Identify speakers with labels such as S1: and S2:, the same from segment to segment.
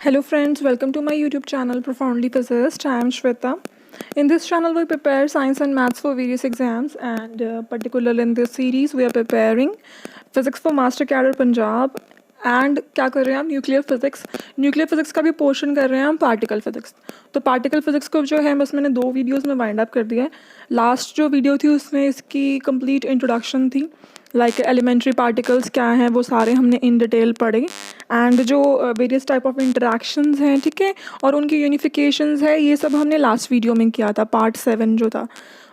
S1: Hello friends, welcome to my YouTube channel Profoundly Physicist. I am Shweta. In this channel we prepare science and maths for various exams and particularly in this series we are preparing physics for Master Cadre Punjab and क्या कर रहे हैं हम nuclear physics का भी portion कर रहे हैं हम पार्टिकल फिजिक्स। तो पार्टिकल फिजिक्स को जो है बस मैंने 2 वीडियोस में वाइंड अप कर दिया है। लास्ट जो वीडियो थी उसमें इसकी कंप्लीट इंट्रोडक्शन थी, लाइक एलिमेंट्री पार्टिकल्स क्या हैं वो सारे हमने इन डिटेल पढ़े एंड जो वेरियस टाइप ऑफ इंटरेक्शंस हैं, ठीक है, और उनकी यूनिफिकेशंस है, ये सब हमने लास्ट वीडियो में किया था, पार्ट 7 जो था।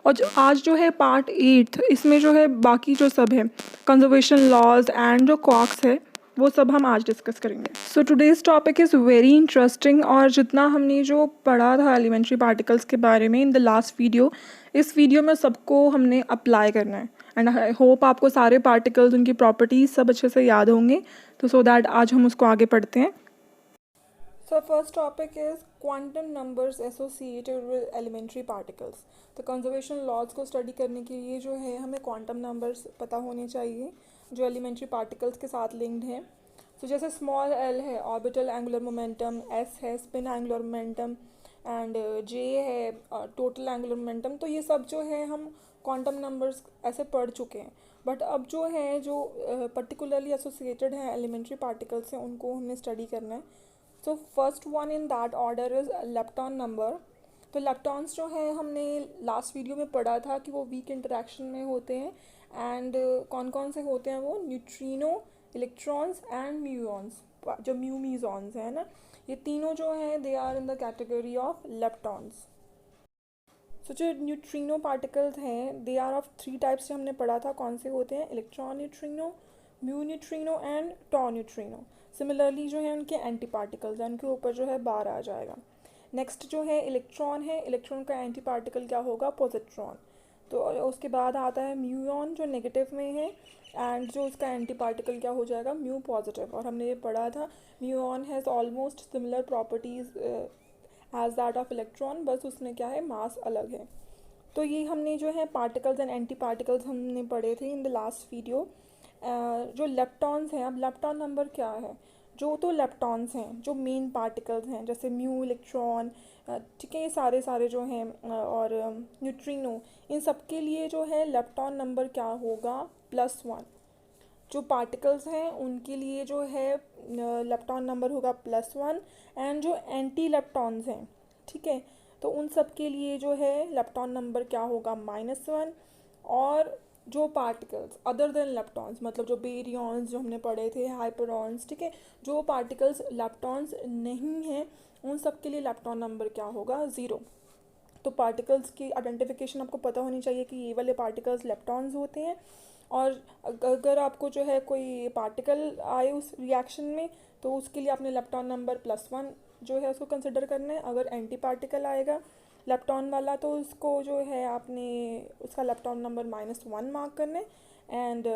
S1: और आज जो है पार्ट 8, इसमें जो है बाकी जो सब है कंजर्वेशन लॉज एंड जो कॉक्स है वो सब हम आज डिस्कस करेंगे। सो today's topic is very interesting और जितना हमने जो पढ़ा था एलिमेंट्री पार्टिकल्स के बारे में इन द लास्ट वीडियो, इस वीडियो में सबको हमने अप्लाई करना है एंड आई होप आपको सारे पार्टिकल्स, उनकी प्रॉपर्टीज़ सब अच्छे से याद होंगे। तो सो दैट आज हम उसको आगे पढ़ते हैं। So first topic is quantum numbers associated with elementary particles. तो कंजर्वेशन लॉज को स्टडी करने के लिए जो है हमें क्वांटम नंबर्स पता होने चाहिए जो एलिमेंट्री पार्टिकल्स के साथ लिंक्ड हैं। तो जैसे स्मॉल एल है ऑर्बिटल एंगुलर मोमेंटम, एस है स्पिन एंगुलर मोमेंटम एंड जे है टोटल एंगुलर मोमेंटम। तो ये सब जो है हम क्वांटम नंबर्स ऐसे पढ़ चुके हैं, बट अब जो है जो पर्टिकुलरली एसोसिएटेड है एलिमेंट्री पार्टिकल्स से उनको हमें स्टडी करना है। So first one in that order is lepton number. तो लेप्टॉन्स जो है हमने लास्ट वीडियो में पढ़ा था कि वो वीक इंटरेक्शन में होते हैं एंड कौन कौन से होते हैं वो न्यूट्रिनो, इलेक्ट्रॉन्स एंड म्यूऑन्स, जो म्यूमीजॉन्स हैं ना, ये तीनों जो हैं they are in the category of leptons. So जो न्यूट्रिनो पार्टिकल्स हैं दे आर ऑफ 3 टाइप्स से हमने पढ़ा था कौन से होते हैं, electron neutrino, mu neutrino and tau neutrino. Similarly जो है उनके एंटी पार्टिकल्स हैं, उनके ऊपर जो है बार आ जाएगा। नेक्स्ट जो है इलेक्ट्रॉन है, इलेक्ट्रॉन का एंटी पार्टिकल क्या होगा, पॉजिट्रॉन। तो उसके बाद आता है म्यूऑन जो नेगेटिव में है एंड जो उसका एंटी पार्टिकल क्या हो जाएगा, म्यू पॉजिटिव। और हमने ये पढ़ा था muon has almost similar properties as that of electron, बस उसमें क्या है मास अलग है। तो ये हमने जो है पार्टिकल्स एंड एंटी पार्टिकल्स हमने पढ़े थे इन द लास्ट वीडियो। जो लेप्टॉन्स हैं, अब लेप्टॉन नंबर क्या है, जो तो लेप्टॉन्स हैं जो मेन पार्टिकल्स हैं जैसे म्यू, इलेक्ट्रॉन, ठीक है, ये सारे सारे जो हैं और न्यूट्रिनो, इन सब के लिए जो है लेप्टॉन नंबर क्या होगा, +1। जो पार्टिकल्स हैं उनके लिए जो है लेप्टॉन नंबर होगा +1 एंड जो एंटी लेप्टॉन्स हैं, ठीक है, तो उन सब के लिए जो है लेप्टॉन नंबर क्या होगा, -1। और जो पार्टिकल्स अदर देन लेप्टॉन्स, मतलब जो बेरियॉन्स जो हमने पढ़े थे, हाइपरॉन्स, ठीक है, जो पार्टिकल्स लेप्टॉन्स नहीं हैं उन सब के लिए लेप्टॉन नंबर क्या होगा, 0। तो पार्टिकल्स की आइडेंटिफिकेशन आपको पता होनी चाहिए कि ये वाले पार्टिकल्स लेप्टॉन्स होते हैं। और अगर आपको जो है कोई पार्टिकल आए उस रिएक्शन में तो उसके लिए आपने लेप्टॉन नंबर +1 जो है उसको कंसिडर करना है। अगर एंटी पार्टिकल आएगा लेप्टॉन वाला तो उसको जो है आपने उसका लेप्टॉन नंबर -1 मार्क करना है एंड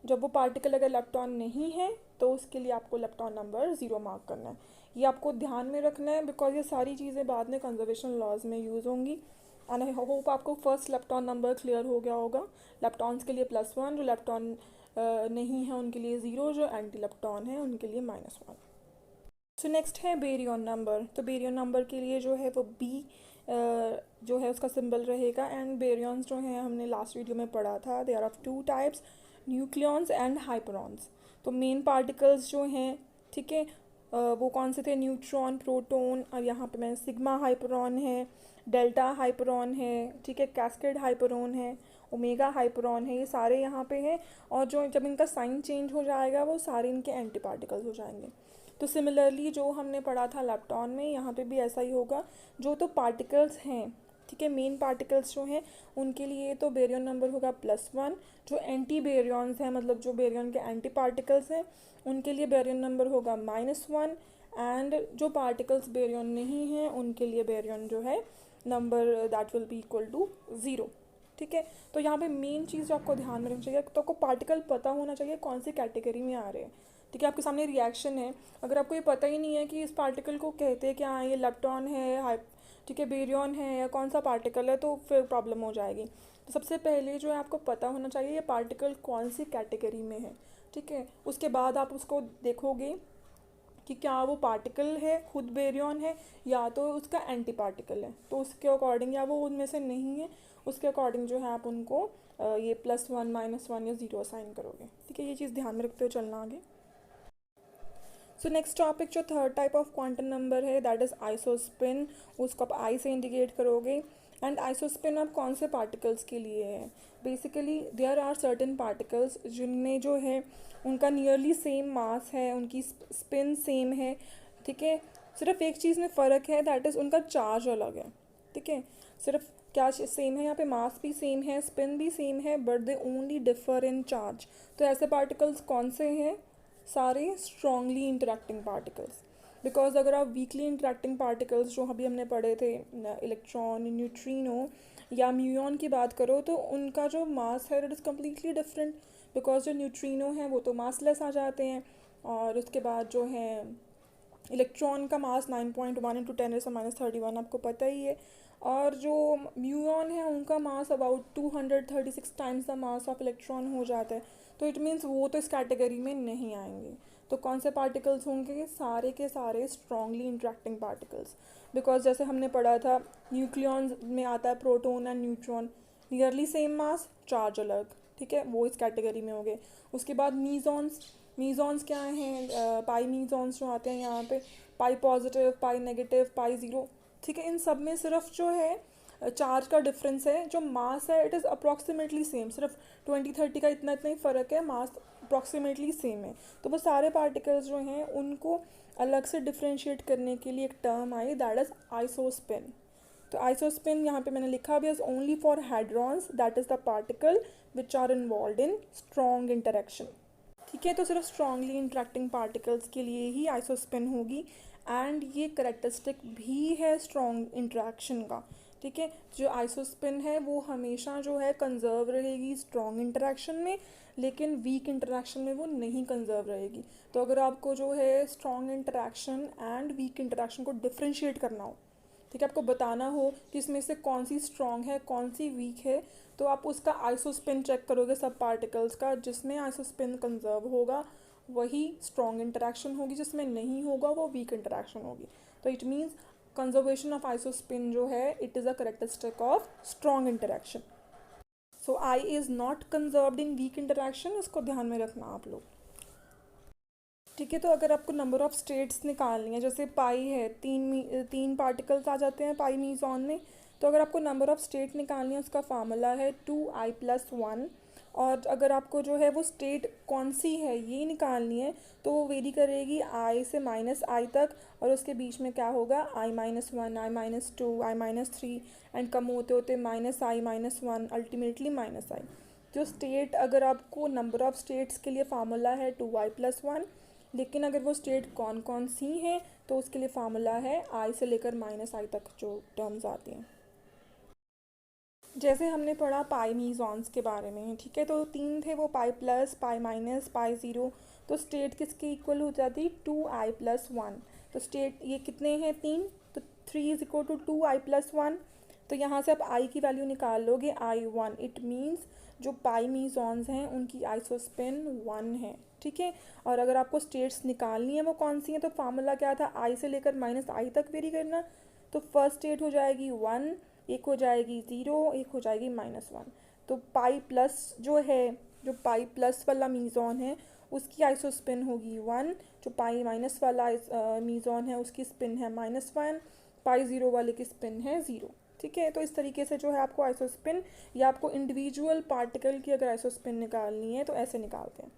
S1: जब वो पार्टिकल अगर लेप्टॉन नहीं है तो उसके लिए आपको लेप्टॉन नंबर 0 मार्क करना है। ये आपको ध्यान में रखना है बिकॉज ये सारी चीज़ें बाद में कंजर्वेशन लॉज में यूज़ होंगी। एंड आई होप आपको फर्स्ट लेप्टॉन नंबर क्लियर हो गया होगा। लेप्टॉन्स के लिए +1, जो लेप्टॉन नहीं है उनके लिए 0, जो एंटी लेप्टॉन है उनके लिए -1। सो नेक्स्ट है बेरियन नंबर। तो बेरियन नंबर के लिए जो है वो B जो है उसका सिंबल रहेगा एंड बेरियंस जो हैं हमने लास्ट वीडियो में पढ़ा था, they are of 2 types, nucleons and hyperons. तो मेन पार्टिकल्स जो हैं, ठीक है, वो कौन से थे, न्यूट्रॉन, प्रोटॉन, और यहाँ पे मैं सिग्मा हाइपरॉन है, डेल्टा हाइपरॉन है, ठीक है, कैस्केड हाइपरॉन है, ओमेगा हाइपरॉन है, ये सारे यहाँ पे हैं। और जो जब इनका साइन चेंज हो जाएगा वो सारे इनके एंटी पार्टिकल्स हो जाएंगे। तो सिमिलरली जो हमने पढ़ा था लेप्टॉन में, यहाँ पे भी ऐसा ही होगा। जो तो पार्टिकल्स हैं, ठीक है, मेन पार्टिकल्स जो हैं उनके लिए तो बेरियन नंबर होगा +1। जो एंटी बेरियंस हैं, मतलब जो बेरियन के एंटी पार्टिकल्स हैं, उनके लिए बेरियन नंबर होगा -1 एंड जो पार्टिकल्स बेरियन नहीं हैं उनके लिए बेरियन जो है number that will be equal to 0, ठीक है। तो यहाँ पे मेन चीज़ जो आपको ध्यान में रखनी चाहिए, तो आपको पार्टिकल पता होना चाहिए कौन सी कैटेगरी में आ रहे हैं, ठीक है। आपके सामने रिएक्शन है, अगर आपको ये पता ही नहीं है कि इस पार्टिकल को कहते हैं क्या, ये लेप्टॉन है, ठीक है, बेरियन है, या कौन सा पार्टिकल है, तो फिर प्रॉब्लम हो जाएगी। तो सबसे पहले जो है आपको पता होना चाहिए ये पार्टिकल कौन सी कैटेगरी में है, ठीक है। उसके बाद आप उसको देखोगे कि क्या वो पार्टिकल है, खुद बेरियन है, या तो उसका एंटी पार्टिकल है। तो उसके अकॉर्डिंग, या वो उनमें से नहीं है, उसके अकॉर्डिंग जो है आप उनको ये +1 -1 या 0 असाइन करोगे। ठीक है, ये चीज़ ध्यान में रखते हुए चलना आगे। सो नेक्स्ट टॉपिक जो third type of quantum number है दैट इज़ आइसोस्पिन। उसको आप आई से इंडिकेट करोगे। एंड आइसोस्पिन अब कौन से पार्टिकल्स के लिए है? Basically there are certain particles जिनमें जो है उनका नियरली सेम मास है, उनकी स्पिन सेम है। ठीक है, सिर्फ एक चीज़ में फ़र्क है, दैट इज़ उनका चार्ज अलग है। ठीक है, सिर्फ क्या सेम है, यहाँ पे मास भी सेम है, स्पिन भी सेम है, but they only differ in charge. तो ऐसे पार्टिकल्स कौन से हैं? सारे स्ट्रॉन्गली इंटरेक्टिंग पार्टिकल्स। बिकॉज अगर आप वीकली इंटरेक्टिंग पार्टिकल्स जो अभी हमने पढ़े थे, इलेक्ट्रॉन, न्यूट्रिनो या म्यूऑन की बात करो, तो उनका जो मास है it is completely different. Because जो न्यूट्रिनो है वो तो मासलेस आ जाते हैं, और उसके बाद जो है इलेक्ट्रॉन का मास 9.1 इंटू 10⁻31 आपको पता ही है। और जो म्यूऑन है उनका mass about 236 times the mass of electron हो जाता है। तो इट मीन्स वो तो इस कैटेगरी में नहीं आएंगे। तो कौन से पार्टिकल्स होंगे? सारे के सारे स्ट्रॉन्गली इंटरेक्टिंग पार्टिकल्स। बिकॉज जैसे हमने पढ़ा था, न्यूक्लियॉन्स में आता है proton and neutron, nearly same mass, charge अलग। ठीक है, वो इस कैटेगरी में हो गए। उसके बाद मीजॉन्स। मीजॉन्स क्या हैं? पाई मीजॉन्स जो आते हैं यहाँ पे, पाई पॉजिटिव, पाई नेगेटिव, पाई ज़ीरो। ठीक है, इन सब में सिर्फ जो है चार्ज का डिफरेंस है, जो मास है इट इज़ अप्रॉक्सीमेटली सेम, सिर्फ 20-30 का इतना इतना ही फ़र्क है, मास अप्रॉक्सीमेटली सेम है। तो वो सारे पार्टिकल्स जो हैं उनको अलग से डिफ्रेंशिएट करने के लिए एक टर्म आई, दैट इज़ आइसोस्पिन। तो आइसोस्पिन यहाँ पे मैंने लिखा भी is only for hadrons, that is the particle which are involve in strong interaction. ठीक है, तो सिर्फ स्ट्रॉन्गली इंटरेक्टिंग पार्टिकल्स के लिए ही आइसोस्पिन होगी। एंड ये करेक्टरिस्टिक भी है स्ट्रॉन्ग इंटरेक्शन का। ठीक है, जो आइसोस्पिन है वो हमेशा जो है कंजर्व रहेगी स्ट्रॉन्ग इंटरेक्शन में, लेकिन वीक इंटरेक्शन में वो नहीं कंजर्व रहेगी। तो अगर आपको जो है strong interaction and weak interaction को डिफ्रेंशिएट करना हो, ठीक है, आपको बताना हो कि इसमें से कौन सी स्ट्रॉन्ग है, कौन सी वीक है, तो आप उसका आइसोस्पिन चेक करोगे सब पार्टिकल्स का। जिसमें आइसोस्पिन कंजर्व होगा वही स्ट्रॉन्ग इंटरेक्शन होगी, जिसमें नहीं होगा वो वीक इंटरेक्शन होगी। तो it means conservation of isospin जो है it is a characteristic of strong interaction. So I is not conserved in weak interaction, इसको ध्यान में रखना आप लोग। ठीक है, तो अगर आपको नंबर ऑफ़ स्टेट्स निकालनी है, जैसे पाई है, तीन पार्टिकल्स आ जाते हैं पाई मीज़ॉन में। तो अगर आपको नंबर ऑफ़ स्टेट निकालनी है उसका फार्मूला है 2i+1। और अगर आपको जो है वो स्टेट कौन सी है ये निकालनी है, तो वो वेरी करेगी i से -i तक, और उसके बीच में क्या होगा, i-1, i-2, i-3, and come होते होते -i-1, अल्टीमेटली -i। जो स्टेट, अगर आपको नंबर ऑफ़ स्टेट्स के लिए फार्मूला है 2i+1, लेकिन अगर वो स्टेट कौन कौन सी हैं तो उसके लिए फार्मूला है i से लेकर -i तक जो टर्म्स आती हैं। जैसे हमने पढ़ा पाई मीज़ॉन्स के बारे में, ठीक है, तो तीन थे वो, पाई प्लस, पाई माइनस, पाई ज़ीरो। तो स्टेट किसके इक्वल हो जाती? 2i+1। तो स्टेट ये कितने हैं? तीन। तो 3 = 2i+1। तो यहाँ से आप i की वैल्यू निकाल लोगे, i1। इट मीन्स जो पाई मीज़ॉन्स हैं उनकी आइसोस्पिन 1 है। ठीक है, और अगर आपको स्टेट्स निकालनी है वो कौन सी हैं, तो फार्मूला क्या था, i से लेकर -i तक वेरी करना। तो फर्स्ट स्टेट हो जाएगी 1, एक हो जाएगी 0, एक हो जाएगी -1। तो पाई प्लस जो है, जो पाई प्लस वाला मीज़ॉन है उसकी आइसोस्पिन होगी 1, जो पाई माइनस वाला मीज़ॉन है उसकी स्पिन है -1, पाई ज़ीरो वाले की स्पिन है 0। ठीक है, तो इस तरीके से जो है आपको आइसोस्पिन, या आपको इंडिविजुअल पार्टिकल की अगर आइसोस्पिन निकालनी है तो ऐसे निकालते हैं।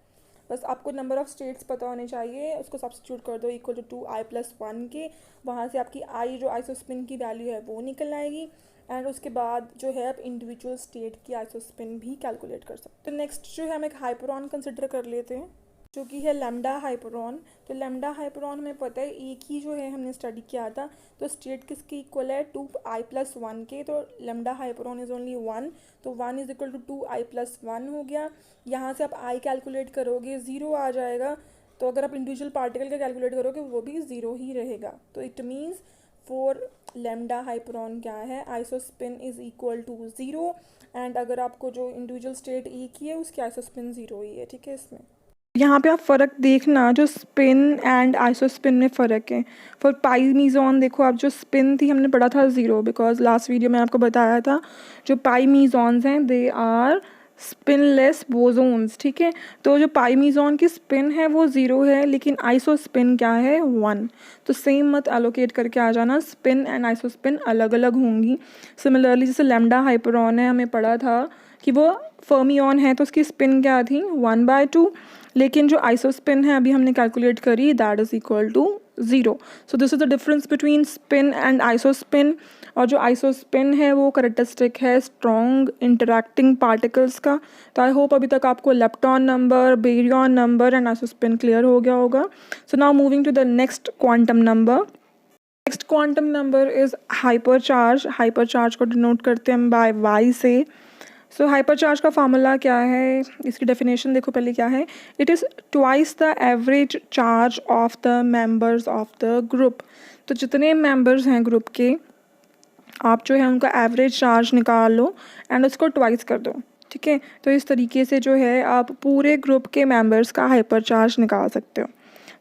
S1: बस आपको नंबर ऑफ़ स्टेट्स पता होने चाहिए, उसको सब्स्टिट्यूट कर दो इक्वल टू 2i+1 के। वहाँ से आपकी i जो आइसोस्पिन की वैल्यू है वो निकल आएगी। एंड उसके बाद जो है आप इंडिविजुअल स्टेट की आइसोस्पिन भी कैलकुलेट कर सकते हैं। तो नेक्स्ट जो है हम एक हाइपरॉन कंसिडर कर लेते हैं जो कि है लैम्डा हाइपरॉन। तो लैम्डा हाइपरॉन हमें पता है एक ही जो है हमने स्टडी किया था। तो स्टेट किसकी इक्वल है? 2i+1 के। तो लैम्डा हाइपरॉन इज़ ओनली 1, तो 1 = 2i+1 हो गया। यहाँ से आप i कैलकुलेट करोगे 0 आ जाएगा। तो अगर आप इंडिविजुअल पार्टिकल का कैलकुलेट करोगे वो भी 0 ही रहेगा। तो it means for lambda hyperon क्या है, isospin is equal to 0। And अगर आपको जो इंडिविजुअल स्टेट एक ही है उसकी आइसोस्पिन 0 ही है। ठीक है, इसमें यहाँ पे आप फ़र्क देखना, जो स्पिन एंड आइसोस्पिन में फ़र्क है। फॉर पाई मीज़ोन देखो आप, जो स्पिन थी हमने पढ़ा था 0, बिकॉज लास्ट वीडियो में आपको बताया था जो पाई मीज़ोन्स हैं दे आर स्पिनलेस बोसोन्स, ठीक है। तो जो पाई मीज़ोन की स्पिन है वो 0 है, लेकिन आइसोस्पिन क्या है 1। तो सेम मत एलोकेट करके आ जाना, स्पिन एंड आइसोस्पिन अलग अलग होंगी। सिमिलरली जैसे लैम्डा हाइपरॉन है, हमें पढ़ा था कि वो फर्मियन है तो उसकी स्पिन क्या थी 1/2, लेकिन जो आइसोस्पिन है अभी हमने कैलकुलेट करी that is equal to 0। So this is the difference between spin and isospin. और जो आइसोस्पिन है वो करेक्टरिस्टिक है स्ट्रॉन्ग इंटरैक्टिंग पार्टिकल्स का। तो आई होप अभी तक आपको lepton number, baryon number and isospin clear हो गया होगा। So now moving to the next quantum number. Next quantum number is hypercharge. Hypercharge को डिनोट करते हैं हम बाय वाई से। सो हाइपरचार्ज का फार्मूला क्या है, इसकी डेफिनेशन देखो पहले क्या है। It is twice the average charge of the members of the group. तो जितने मेंबर्स हैं ग्रुप के, आप जो है उनका एवरेज चार्ज निकाल लो एंड उसको ट्वाइस कर दो, ठीक है। तो इस तरीके से जो है आप पूरे ग्रुप के मेंबर्स का हाइपर चार्ज निकाल सकते हो।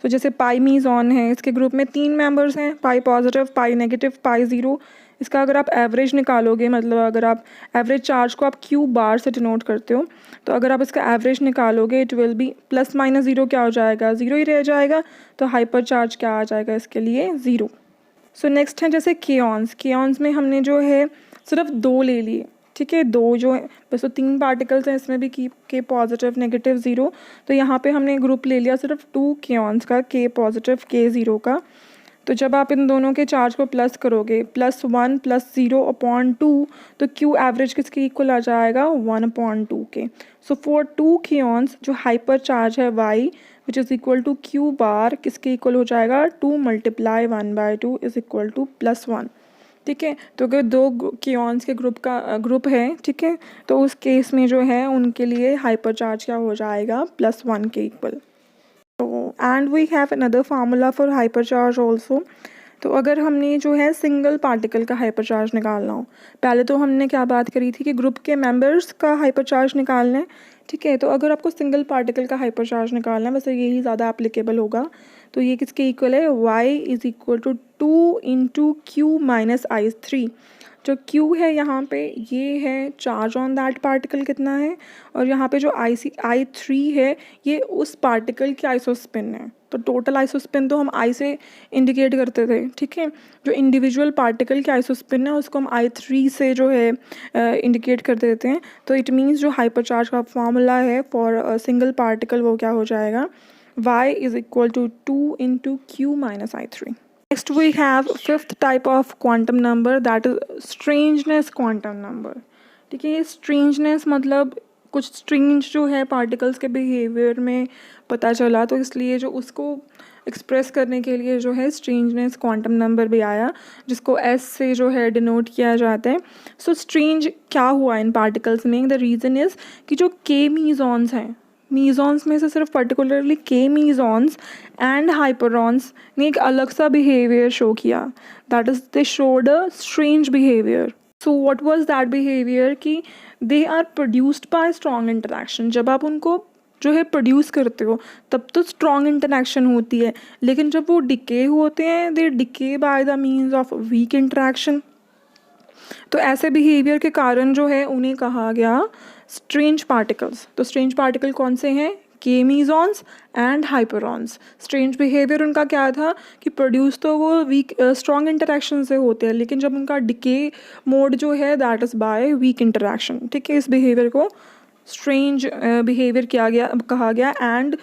S1: तो जैसे पाई मीज़ोन है, इसके ग्रुप में 3 मेंबर्स हैं, पाई पॉजिटिव, पाई नेगेटिव, पाई ज़ीरो। इसका अगर आप एवरेज निकालोगे, मतलब अगर आप एवरेज चार्ज को आप क्यू बार से डिनोट करते हो, तो अगर आप इसका एवरेज निकालोगे it will be plus minus zero क्या हो जाएगा, ज़ीरो ही रह जाएगा। तो हाइपर चार्ज क्या आ जाएगा इसके लिए 0। सो नेक्स्ट है जैसे केऑन्स। केऑन्स में हमने जो है सिर्फ 2 ले लिए, ठीक है। 2 जो है बस, तो 3 पार्टिकल्स हैं इसमें भी के पॉजिटिव नेगेटिव 0। तो यहाँ पे हमने ग्रुप ले लिया सिर्फ 2 केऑन्स का, के पॉजिटिव के 0 का। तो जब आप इन दोनों के चार्ज को प्लस करोगे, +1 + 0/2, तो क्यू एवरेज किसके इक्वल आ जाएगा 1/2 के। सो फॉर 2 केऑन्स जो हाइपर चार्ज है y which is equal to Q bar किसके इक्वल हो जाएगा 2 × 1/2 इज़ इक्वल टू +1, ठीक है। तो अगर 2 केऑन्स के ग्रुप है, ठीक है, तो उस केस में जो है उनके लिए हाइपर चार्ज क्या हो जाएगा +1 के equal. And we have another formula for hypercharge also. तो अगर हमने जो है सिंगल पार्टिकल का हाइपर चार्ज निकालना हो, पहले तो हमने क्या बात करी थी कि ग्रुप के मेंबर्स का हाइपर चार्ज निकालना है, ठीक है। तो अगर आपको सिंगल पार्टिकल का हाइपर चार्ज निकालना है, वैसे यही ज़्यादा एप्लीकेबल होगा। तो ये किसके इक्वल है, y is equal to 2 × q - i3। जो q है यहाँ पे ये है चार्ज ऑन दैट पार्टिकल कितना है, और यहाँ पे जो i3 है ये उस पार्टिकल की आइसोस्पिन है। तो टोटल आइसोस्पिन तो हम i से इंडिकेट करते थे, ठीक है। जो इंडिविजुअल पार्टिकल की आइसोस्पिन है उसको हम i3 से जो है इंडिकेट कर देते हैं। तो इट मीन्स जो हाइपर चार्ज का फार्मूला है फॉर सिंगल पार्टिकल वो क्या हो जाएगा, y is equal to 2 × q - i3। Next we have 5th type of quantum number, that is strangeness quantum number, ठीक है। ये strangeness मतलब कुछ strange जो है पार्टिकल्स के बिहेवियर में पता चला, तो इसलिए जो उसको एक्सप्रेस करने के लिए जो है strangeness quantum number भी आया, जिसको S से जो है डिनोट किया जाता है। सो strange क्या हुआ इन पार्टिकल्स में, द रीज़न इज़ कि जो के मीज़ोन्स हैं, मीज़ोन्स में से सिर्फ पर्टिकुलरली के मीज़ोन्स एंड हाइपरॉन्स ने एक अलग सा बिहेवियर शो किया, that is they showed a strange behaviour. So what was that behaviour कि they are produced by strong interaction. जब आप उनको जो है प्रोड्यूस करते हो तब तो स्ट्रॉन्ग इंटरेक्शन होती है, लेकिन जब वो डिके होते हैं they decay by the means of weak interaction. तो ऐसे बिहेवियर के कारण जो है उन्हें कहा गया स्ट्रेंज पार्टिकल्स। तो स्ट्रेंज पार्टिकल कौन से हैं, के मीज़ोन्स एंड हाइपरॉन्स। स्ट्रेंज बिहेवियर उनका क्या था कि प्रोड्यूस तो वो वीक स्ट्रॉन्ग इंटरेक्शन से होते हैं, लेकिन जब उनका डिके मोड जो है that is by weak interaction, ठीक है। इस बिहेवियर को स्ट्रेंज बिहेवियर कहा गया एंड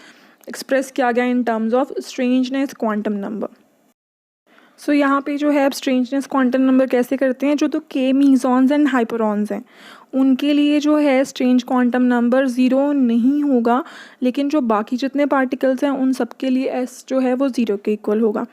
S1: एक्सप्रेस किया गया in terms of strangeness quantum number. So यहाँ पे जो है अब स्ट्रेंजनेस क्वांटम नंबर कैसे करते हैं, जो तो के मीज़ोन्स एंड हाइपरॉन्स हैं उनके लिए जो है स्ट्रेंज क्वांटम नंबर 0 नहीं होगा, लेकिन जो बाकी जितने पार्टिकल्स हैं उन सब के लिए एस जो है वो 0 के इक्वल होगा,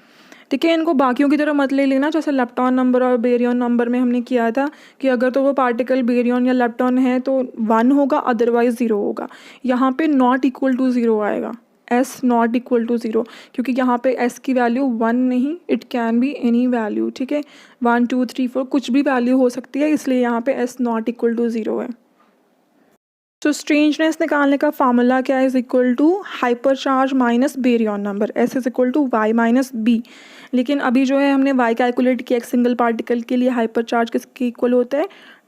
S1: ठीक है। इनको बाकियों की तरह मत ले लेना, जैसे लेप्टॉन नंबर और बेरियन नंबर में हमने किया था कि अगर तो वो पार्टिकल बेरियन या लेप्टॉन है तो 1 होगा, अदरवाइज 0 होगा। यहाँ पे नॉट इक्वल टू 0 आएगा, s नॉट इक्वल टू 0, क्योंकि यहाँ पे s की वैल्यू 1 नहीं, it can be any value, ठीक है। 1 2 3 4 कुछ भी वैल्यू हो सकती है, इसलिए यहाँ पे s नॉट इक्वल टू 0 है। तो स्ट्रेंजनेस निकालने का फार्मूला क्या है, is equal to hypercharge minus baryon number, S is equal to Y minus B. लेकिन अभी जो है हमने वाई कैलकुलेट किया, एक सिंगल पार्टिकल के लिए हाइपर चार्ज किसके इक्वल होता है,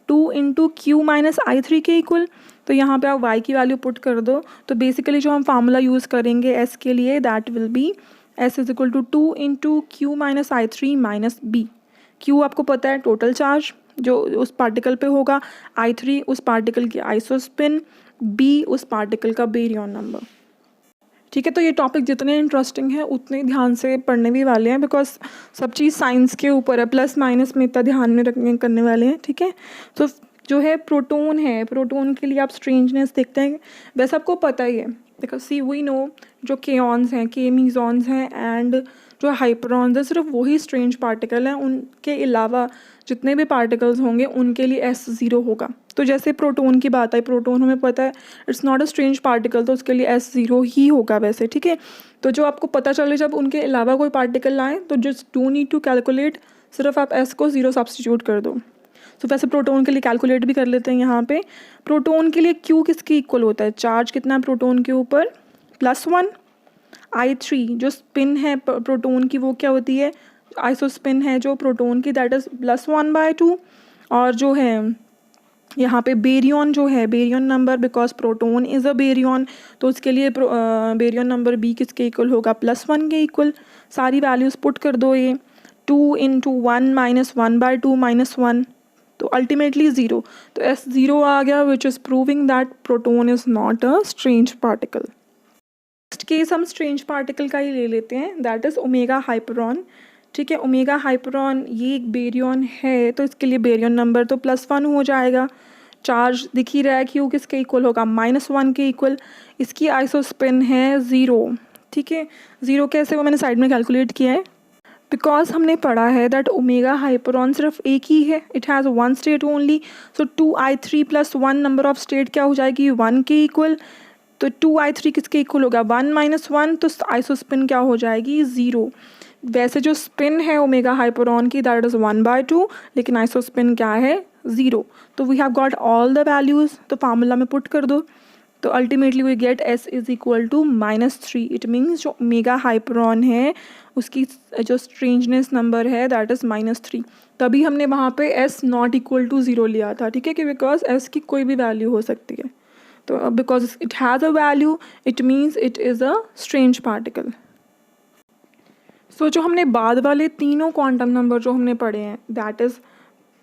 S1: 2 इंटू क्यू माइनस I3 के इक्वल। तो यहाँ पे आप वाई की वैल्यू पुट कर दो, तो बेसिकली जो हम फार्मूला यूज़ करेंगे एस के लिए, that will be S is equal to 2 into Q minus I3 minus B. क्यू आपको पता है टोटल चार्ज जो उस पार्टिकल पे होगा, I3 उस पार्टिकल की आइसोस्पिन, बी उस पार्टिकल का बेरियन नंबर। ठीक है, तो ये टॉपिक जितने इंटरेस्टिंग है उतने ध्यान से पढ़ने भी वाले हैं, बिकॉज सब चीज़ साइंस के ऊपर है, प्लस माइनस में इतना ध्यान में रखने करने वाले हैं। ठीक है, तो जो है प्रोटोन है, प्रोटोन के लिए आप स्ट्रेंजनेस देखते हैं, वैसे आपको पता ही है, बिकॉज सी वी नो जो केऑन्स हैं, के मीजॉन्स हैं एंड जो हाइपरॉन्स है, सिर्फ वही स्ट्रेंज पार्टिकल हैं, उनके अलावा जितने भी पार्टिकल्स होंगे उनके लिए S0 होगा। तो जैसे प्रोटोन की बात आई, प्रोटोन हमें पता है it's not a strange particle, तो उसके लिए S0 ही होगा वैसे। ठीक है, तो जो आपको पता चले जब उनके अलावा कोई पार्टिकल आए, तो just do need to calculate, सिर्फ आप S को 0 सब्सटीट्यूट कर दो। तो वैसे प्रोटोन के लिए कैलकुलेट भी कर लेते हैं यहाँ पे। प्रोटोन के लिए Q किसके इक्वल होता है, चार्ज कितना है प्रोटोन के ऊपर, +1। I3 जो स्पिन है प्रोटोन की वो क्या होती है, आइसोस्पिन है जो प्रोटोन की, दैट इज़ +1/2। और जो है यहाँ पे बेरियन जो है, baryon number, because proton is a baryon, तो उसके लिए बेरियन नंबर बी किसके इक्वल होगा, +1 के इक्वल। सारी वैल्यूज़ पुट कर दो, ये 2 इंटू 1 माइनस 1/2 माइनस 1, तो अल्टीमेटली 0। तो S0 आ गया, which is proving that proton is not a strange particle. Next case हम स्ट्रेंज पार्टिकल का ही ले लेते हैं, दैट इज़ ओमेगा हाइपरॉन। ठीक है, ओमेगा हाइपरॉन ये एक बेरियन है, तो इसके लिए बेरियन नंबर तो +1 हो जाएगा। चार्ज दिख ही रहा है, क्यू किसके इक्वल होगा, -1 के इक्वल। इसकी आइसोस्पिन है 0। ठीक है, 0 कैसे, वो मैंने साइड में कैलकुलेट किया है, बिकॉज हमने पढ़ा है दैट ओमेगा हाइपरॉन सिर्फ एक ही है, it has 1 state only. So 2I3 + 1 number of state क्या हो जाएगी, 1 के इक्वल। तो 2I3 किसके इक्वल होगा, 1 - 1, तो आइसोस्पिन क्या हो जाएगी, 0। वैसे जो स्पिन है ओमेगा हाइपरॉन की, दैट इज़ 1/2, लेकिन आइसोस्पिन क्या है, 0। तो we have got all the values, तो फार्मूला में पुट कर दो, तो ultimately we get S is equal to -3। It means जो ओमेगा हाइपरॉन है उसकी जो स्ट्रेंजनेस नंबर है दैट इज़ -3। तभी हमने वहाँ पे S नॉट इक्वल टू 0 लिया था। ठीक है, कि बिकॉज S की कोई भी वैल्यू हो सकती है, तो because it has a value it means it is a strange particle. So जो हमने बाद वाले तीनों क्वांटम नंबर जो हमने पढ़े हैं, दैट इज़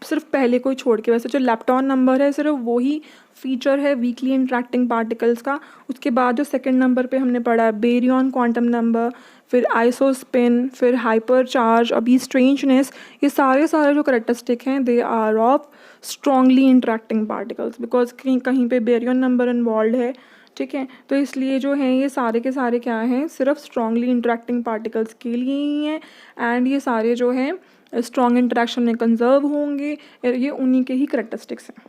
S1: सिर्फ पहले को ही छोड़ के, वैसे जो लेप्टॉन नंबर है सिर्फ वही फीचर है वीकली इंटरेक्टिंग पार्टिकल्स का। उसके बाद जो सेकंड नंबर पे हमने पढ़ा है बेरियन क्वांटम नंबर, फिर आइसोस्पिन, फिर हाइपर चार्ज, अभी स्ट्रेंजनेस, ये सारे जो करेक्टरिस्टिक हैं they are of strongly interacting particles, because कहीं कहीं पे बेरियन नंबर इन्वॉल्व है। ठीक है, तो इसलिए जो है ये सारे के सारे क्या हैं, सिर्फ स्ट्रांगली इंटरेक्टिंग पार्टिकल्स के लिए ही हैं, एंड ये सारे जो हैं स्ट्रॉन्ग इंटरेक्शन में कंजर्व होंगे, ये उन्हीं के ही करेक्टरिस्टिक्स हैं।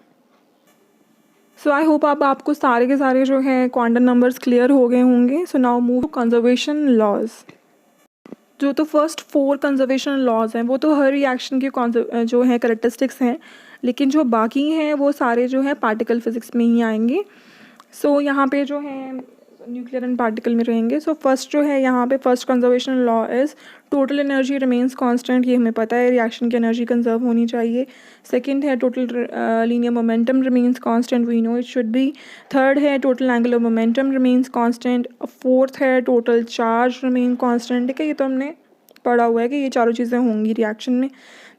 S1: सो आई होप आपको सारे के सारे जो है क्वांटम नंबर्स क्लियर हो गए होंगे। So now move conservation laws. जो तो फर्स्ट 4 कंजर्वेशन लॉज हैं वो तो हर रिएक्शन के जो है करेक्टरिस्टिक्स हैं, लेकिन जो बाकी हैं वो सारे जो है पार्टिकल फिजिक्स में ही आएंगे। सो यहाँ पे जो है न्यूक्लियर एंड पार्टिकल में रहेंगे। सो फर्स्ट जो है यहाँ पे first conservation law is total energy remains constant, ये हमें पता है, रिएक्शन की एनर्जी कंजर्व होनी चाहिए। सेकंड है total linear momentum remains constant, we know it should be. Third है total angular momentum remains constant. Fourth है टोटल चार्ज रिमेन कांस्टेंट। ठीक है, ये तो हमने पढ़ा हुआ है कि ये चारों चीज़ें होंगी रिएक्शन में,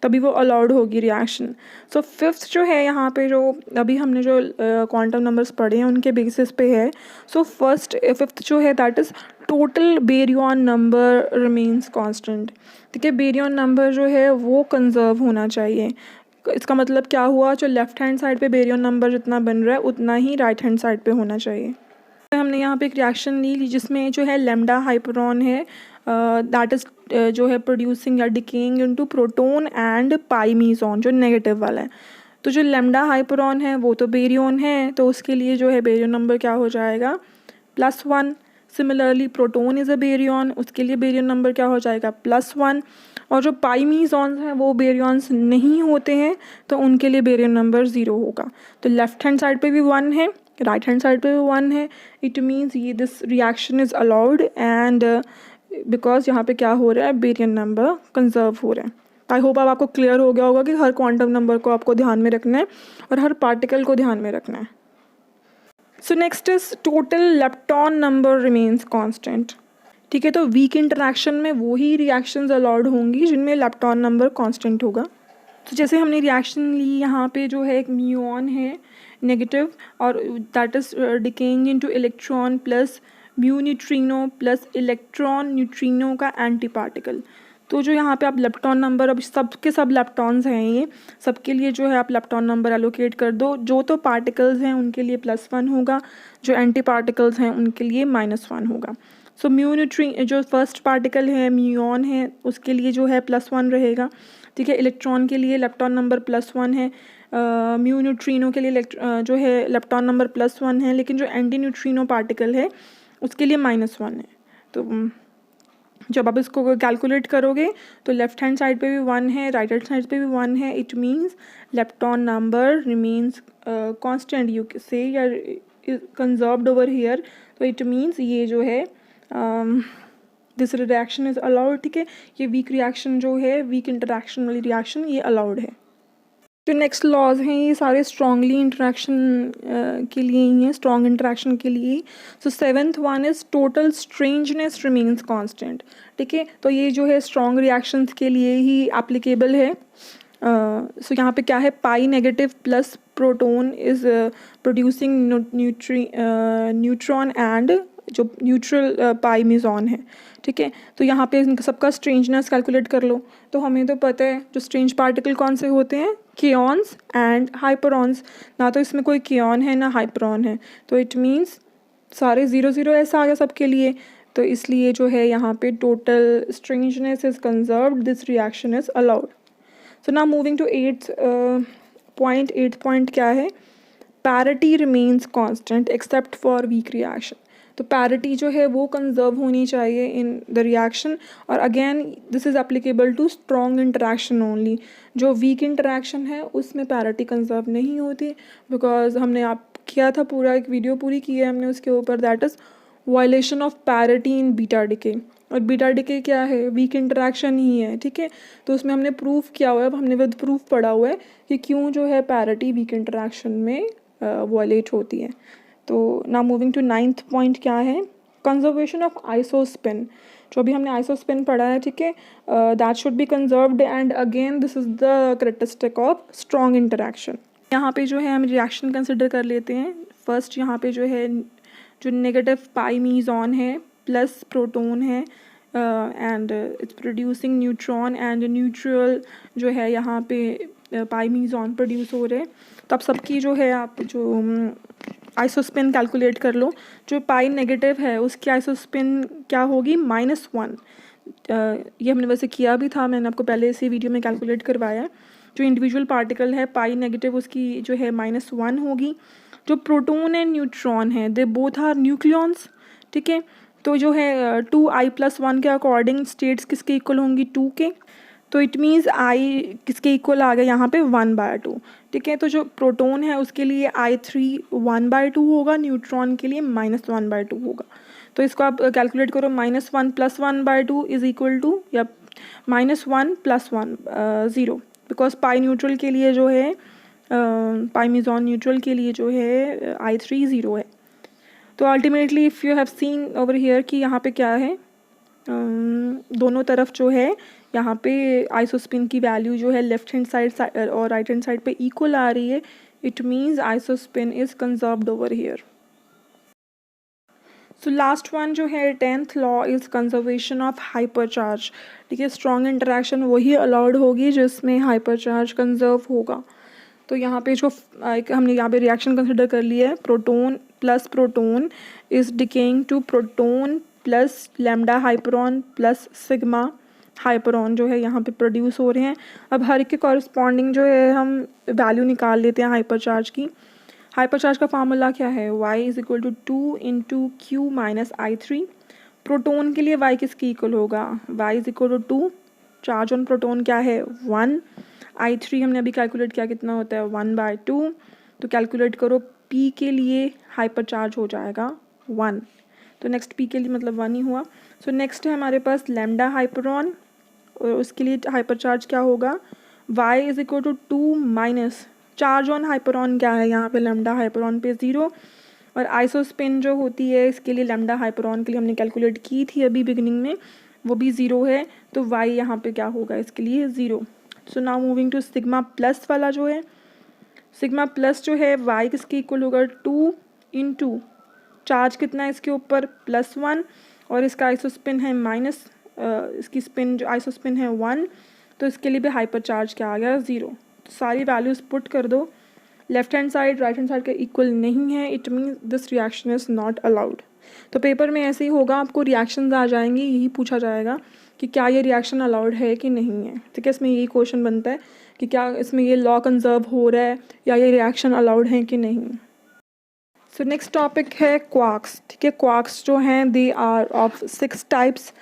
S1: तभी वो अलाउड होगी रिएक्शन। सो फिफ्थ जो है यहाँ पे जो अभी हमने जो क्वांटम नंबर्स पढ़े हैं उनके बेसिस पे है। सो फिफ्थ जो है that is total baryon number remains constant. ठीक है, बेरियन नंबर जो है वो कंजर्व होना चाहिए। इसका मतलब क्या हुआ, जो लेफ्ट हैंड साइड पे बेरियन नंबर जितना बन रहा है उतना ही राइट हैंड साइड पे होना चाहिए। हमने यहाँ पे एक रिएक्शन ली जिसमें जो है लैम्डा हाइपरॉन है, दैट इज़ जो है प्रोड्यूसिंग या decaying into proton and pi meson, जो नेगेटिव वाला है। तो जो लैम्डा हाइपरॉन है वो तो बेरियन है, तो उसके लिए जो है बेरियन नंबर क्या हो जाएगा, +1। Similarly proton is a baryon, उसके लिए बेरियन नंबर क्या हो जाएगा, +1। और जो पाई मीजॉन्स हैं वो बेरियंस नहीं होते हैं, तो उनके लिए बेरियन नंबर 0 होगा। तो लेफ्ट हैंड साइड पे भी 1 है, राइट हैंड साइड पे भी 1 है, इट मीन्स ये this reaction is allowed and because यहाँ पे क्या हो रहा है, बेरियन नंबर कंजर्व हो रहा है। आई होप अब आपको क्लियर हो गया होगा कि हर क्वांटम नंबर को आपको ध्यान में रखना है और हर पार्टिकल को ध्यान में रखना है। So next is total lepton number remains constant. ठीक है, तो वीक इंटरेक्शन में वही रिएक्शंस अलाउड होंगी जिनमें लेप्टॉन नंबर कांस्टेंट होगा। तो जैसे हमने रिएक्शन ली, यहाँ पे जो है एक म्यूऑन है नेगेटिव और that is decaying into electron plus mu neutrino plus electron neutrino का एंटी पार्टिकल। तो जो यहाँ पे आप लेप्टॉन नंबर, अब सबके सब लेप्टॉन्स हैं, ये सबके लिए जो है आप लेप्टॉन नंबर एलोकेट कर दो। जो तो पार्टिकल्स हैं उनके लिए +1 होगा, जो एंटी पार्टिकल्स हैं उनके लिए -1 होगा। सो म्यू न्यूट्री जो फर्स्ट पार्टिकल है म्यूऑन है उसके लिए जो है +1 रहेगा। ठीक है, इलेक्ट्रॉन के लिए लेप्टॉन नंबर +1 है, म्यू न्यूट्रिनो के लिए जो है लेप्टॉन नंबर +1 है, लेकिन जो एंटी न्यूट्रिनो पार्टिकल है उसके लिए -1 है। तो जब आप इसको कैलकुलेट करोगे तो लेफ्ट हैंड साइड पे भी 1 है, राइट हैंड साइड पे भी 1 है, it means lepton number remains constant you से या कंजर्व्ड ओवर हियर। तो इट मीन्स ये जो है दिस रिएक्शन इज अलाउड। ठीक है, ये वीक रिएक्शन जो है, वीक इंटरेक्शन वाली रिएक्शन, ये अलाउड है। जो नेक्स्ट लॉज हैं ये सारे स्ट्रांगली इंटरेक्शन के लिए ही हैं, स्ट्रॉन्ग इंटरेक्शन के लिए। सो 7th one is total strangeness remains constant. ठीक है, तो ये जो है स्ट्रॉन्ग रिएक्शंस के लिए ही एप्लीकेबल है। सो यहाँ पे क्या है, pi negative plus proton is producing neutron and जो न्यूट्रल पाई मेसॉन है। ठीक है, तो यहाँ पे सबका स्ट्रेंजनेस कैलकुलेट कर लो। तो हमें तो पता है जो स्ट्रेंज पार्टिकल कौन से होते हैं, केऑन्स एंड हाइपरॉन्स। ना तो इसमें कोई केऑन है ना हाइपरॉन है, तो इट मीन्स सारे 0 0 ऐसा आ गया सबके लिए। तो इसलिए जो है यहाँ पे total strangeness is conserved, this reaction is allowed. So now moving to 8th point. 8th point क्या है, parity remains constant except for weak reaction. तो पैरिटी जो है वो कंजर्व होनी चाहिए इन द रिएक्शन, और again this is applicable to strong interaction only. जो वीक इंटरेक्शन है उसमें पैरिटी कंजर्व नहीं होती, बिकॉज हमने आप किया था पूरा एक वीडियो पूरी की है हमने उसके ऊपर, that is violation of parity in beta decay. और बीटा डिके क्या है, वीक इंटरेक्शन ही है। ठीक है, तो उसमें हमने प्रूफ किया हुआ है, अब हमने विद प्रूफ पढ़ा हुआ है कि क्यों जो है पैरिटी वीक इंटरेक्शन में वायलेट होती है। तो now moving to 9th point क्या है, कंजर्वेशन ऑफ आइसोस्पिन। जो भी हमने आइसोस्पिन पढ़ा है, ठीक है, that should be conserved and again this is the characteristic of strong interaction. यहाँ पे जो है हम रिएक्शन कंसिडर कर लेते हैं। फर्स्ट यहाँ पे जो है जो नेगेटिव पाई मेसॉन है प्लस प्रोटोन है and it's producing neutron and neutral जो है यहाँ पे पाई मेसॉन प्रोड्यूस हो रहे हैं। तो अब सबकी जो है आप जो आइसोस्पिन कैलकुलेट कर लो। जो पाई नेगेटिव है उसकी आइसोस्पिन क्या होगी, -1। ये हमने वैसे किया भी था, मैंने आपको पहले इसी वीडियो में कैलकुलेट करवाया है। जो इंडिविजुअल पार्टिकल है पाई नेगेटिव उसकी जो है -1 होगी। जो प्रोटोन एंड न्यूट्रॉन है दे बोथ आर न्यूक्लियॉन्स। ठीक है, तो जो है 2i+1 के अकॉर्डिंग स्टेट्स किसके इक्वल होंगी, 2 के। तो इट मीन्स आई किसके इक्वल आ गया यहाँ पे 1/2। ठीक है, तो जो प्रोटोन है उसके लिए i3 1/2 होगा, न्यूट्रॉन के लिए -1/2 होगा। तो इसको आप कैलकुलेट करो, -1 + 1/2 इज इक्वल टू या -1 + 1 0, बिकॉज पाई न्यूट्रल के लिए जो है पाई मेसॉन न्यूट्रल के लिए जो है i3 0 है। तो ultimately if you have seen over here कि यहाँ पे क्या है, दोनों तरफ जो है यहाँ पे आइसोस्पिन की वैल्यू जो है लेफ्ट हैंड साइड और राइट हैंड साइड पे इक्वल आ रही है। It means isospin is conserved over here. So last one जो है 10th law is conservation of hypercharge. ठीक है, स्ट्रॉन्ग इंटरेक्शन वही अलाउड होगी जिसमें हाइपरचार्ज कंजर्व होगा। तो यहाँ पे जो हमने यहाँ पे रिएक्शन कंसिडर कर लिया है, proton plus proton is decaying to proton plus lambda hyperon plus sigma hyperon जो है यहाँ पे प्रोड्यूस हो रहे हैं। अब हर एक के कॉरस्पॉन्डिंग जो है हम वैल्यू निकाल लेते हैं हाइपरचार्ज की। हाइपरचार्ज का फार्मूला क्या है, y = 2 × q - i3। प्रोटोन के लिए y किसकी इक्वल होगा, y = 2, चार्ज ऑन प्रोटोन क्या है 1, i3 हमने अभी कैलकुलेट किया कितना होता है 1/2। तो कैलकुलेट करो P के लिए हाइपर चार्ज हो जाएगा 1, तो नेक्स्ट P के लिए मतलब 1 ही हुआ। सो नेक्स्ट है हमारे पास लैम्डा हाइपरॉन, और उसके लिए हाइपर चार्ज क्या होगा, y is equal to 2 minus charge on hyperon क्या है यहाँ पे लैम्डा हाइपरॉन पे 0, और आइसोस्पिन जो होती है इसके लिए लैम्डा हाइपरॉन के लिए हमने कैलकुलेट की थी अभी बिगिनिंग में, वो भी 0 है, तो y यहाँ पे क्या होगा इसके लिए 0। So now moving to sigma plus वाला जो है, सिग्मा प्लस जो है y किसके इक्वल होगा 2 इंटू चार्ज कितना है इसके ऊपर +1, और इसका आइसोस्पिन है माइनस, इसकी स्पिन जो आइसोस्पिन है 1, तो इसके लिए भी हाइपर चार्ज क्या आ गया 0। तो सारी वैल्यूज़ पुट कर दो, left hand side right hand side के इक्वल नहीं है, it means this reaction is not allowed. तो पेपर में ऐसे ही होगा, आपको रिएक्शंस आ जाएंगी, यही पूछा जाएगा कि क्या ये रिएक्शन अलाउड है कि नहीं है। ठीक है, इसमें यही क्वेश्चन बनता है कि क्या इसमें ये लॉ कंजर्व हो रहा है या ये रिएक्शन अलाउड है कि नहीं। सो नेक्स्ट टॉपिक है क्वार्क्स। ठीक है, क्वार्क्स जो हैं दे आर ऑफ 6 टाइप्स।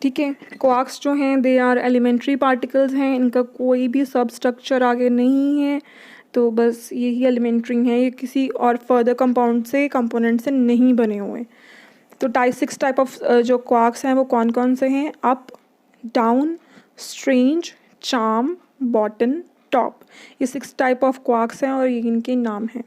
S1: ठीक है, क्वार्क्स जो हैं दे आर एलिमेंट्री पार्टिकल्स हैं, इनका कोई भी सब स्ट्रक्चर आगे नहीं है, तो बस यही एलिमेंट्री हैं, ये किसी और फर्दर कंपाउंड से कंपोनेंट से नहीं बने हुए। तो 6 टाइप ऑफ जो क्वार्क्स हैं वो कौन कौन से हैं, up, down, strange, charm, bottom, top, ये 6 टाइप ऑफ क्वार्क्स हैं और ये इनके नाम हैं।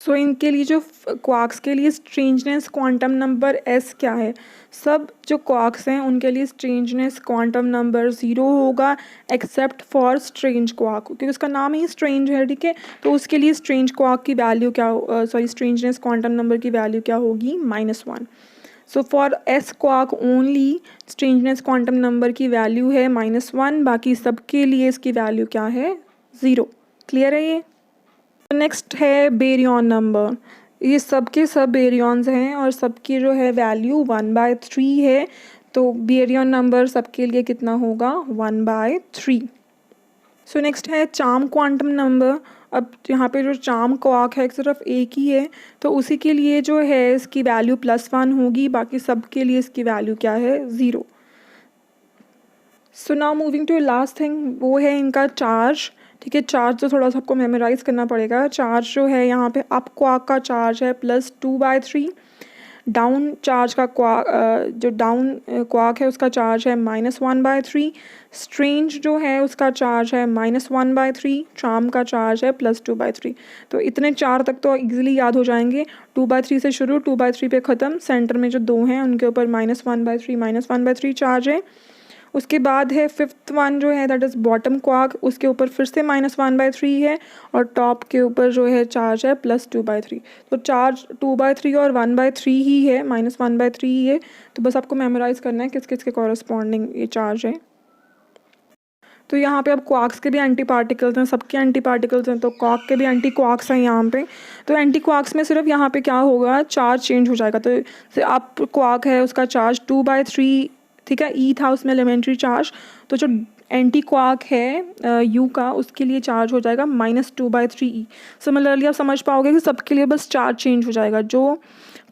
S1: सो इनके लिए जो क्वार्क्स के लिए स्ट्रेंजनेस क्वांटम नंबर s क्या है, सब जो क्वार्क्स हैं उनके लिए स्ट्रेंजनेस क्वांटम नंबर 0 होगा एक्सेप्ट फॉर स्ट्रेंज क्वार्क, क्योंकि उसका नाम ही स्ट्रेंज है। ठीक है, तो उसके लिए स्ट्रेंज क्वार्क की वैल्यू क्या स्ट्रेंजनेस क्वांटम नंबर की वैल्यू क्या होगी -1। So for s quark only strangeness quantum number की वैल्यू है -1, बाकी सब के लिए इसकी वैल्यू क्या है 0। क्लियर है ये। नेक्स्ट है बेरियन नंबर, ये सब के सब बेरियंस हैं और सबकी जो है वैल्यू 1/3 है, तो बेरियन नंबर सबके लिए कितना होगा 1/3। सो नेक्स्ट है चार्म क्वांटम नंबर। अब यहाँ पे जो चार्म क्वार्क है सिर्फ एक ही है, तो उसी के लिए जो है इसकी वैल्यू +1 होगी, बाकी सब के लिए इसकी वैल्यू क्या है 0। So now moving to last thing, वो है इनका चार्ज। ठीक है, चार्ज तो थोड़ा सा आपको मेमोराइज़ करना पड़ेगा। चार्ज जो है यहाँ पे अप क्वार्क का चार्ज है +2/3, डाउन चार्ज का जो डाउन क्वार्क है उसका चार्ज है -1/3, स्ट्रेंज जो है उसका चार्ज है -1/3, चार्म का चार्ज है +2/3। तो इतने 4 तक तो इजीली याद हो जाएंगे, 2/3 से शुरू 2/3 पे ख़त्म, सेंटर में जो 2 हैं उनके ऊपर -1/3 चार्ज है। उसके बाद है 5th वन जो है दैट इज़ बॉटम क्वार्क, उसके ऊपर फिर से -1/3 है, और टॉप के ऊपर जो है चार्ज है +2/3। तो चार्ज 2/3 और 1/3 ही है, -1/3 ही है, तो बस आपको मेमोराइज़ करना है किस किस के कॉरस्पॉन्डिंग ये चार्ज है। तो यहाँ पे अब क्वार्क्स के भी एंटी पार्टिकल्स हैं, सबके एंटी पार्टिकल्स हैं, तो क्वार्क के भी एंटी क्वार्क्स हैं यहाँ पे। तो एंटी क्वार्क्स में सिर्फ यहाँ पे क्या होगा, चार्ज चेंज हो जाएगा। तो आप क्वार्क है उसका चार्ज 2/3, ठीक है, ई था उसमें एलिमेंट्री चार्ज, तो जो एंटी क्वार्क है यू का उसके लिए चार्ज हो जाएगा -2/3e। सिमिलरली आप समझ पाओगे कि सबके लिए बस चार्ज चेंज हो जाएगा, जो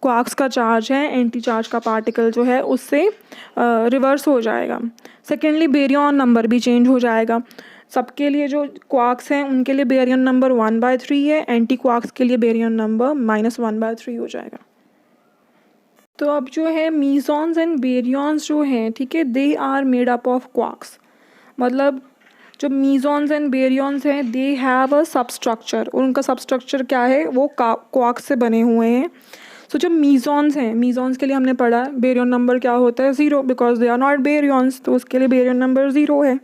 S1: क्वार्क्स का चार्ज है एंटी चार्ज का पार्टिकल जो है उससे रिवर्स हो जाएगा। सेकेंडली बेरियन नंबर भी चेंज हो जाएगा, सबके लिए जो क्वार्क्स हैं उनके लिए बेरियन नंबर 1/3 है, एंटी क्वार्क्स के लिए बेरियन नंबर -1/3 हो जाएगा। तो अब जो है मीज़ॉन्स एंड बेरियंस जो हैं, ठीक है, they are made up of quarks, मतलब जो मीज़ॉन्स एंड बेरियंस हैं दे हैव अ सबस्ट्रक्चर, और उनका सबस्ट्रक्चर क्या है वो क्वार्क्स से बने हुए हैं। सो जो मीज़ॉन्स हैं, मीज़ॉन्स के लिए हमने पढ़ा बेरियन नंबर क्या होता है 0, बिकॉज दे आर नॉट बेरियंस, तो उसके लिए बेरियन नंबर 0 है।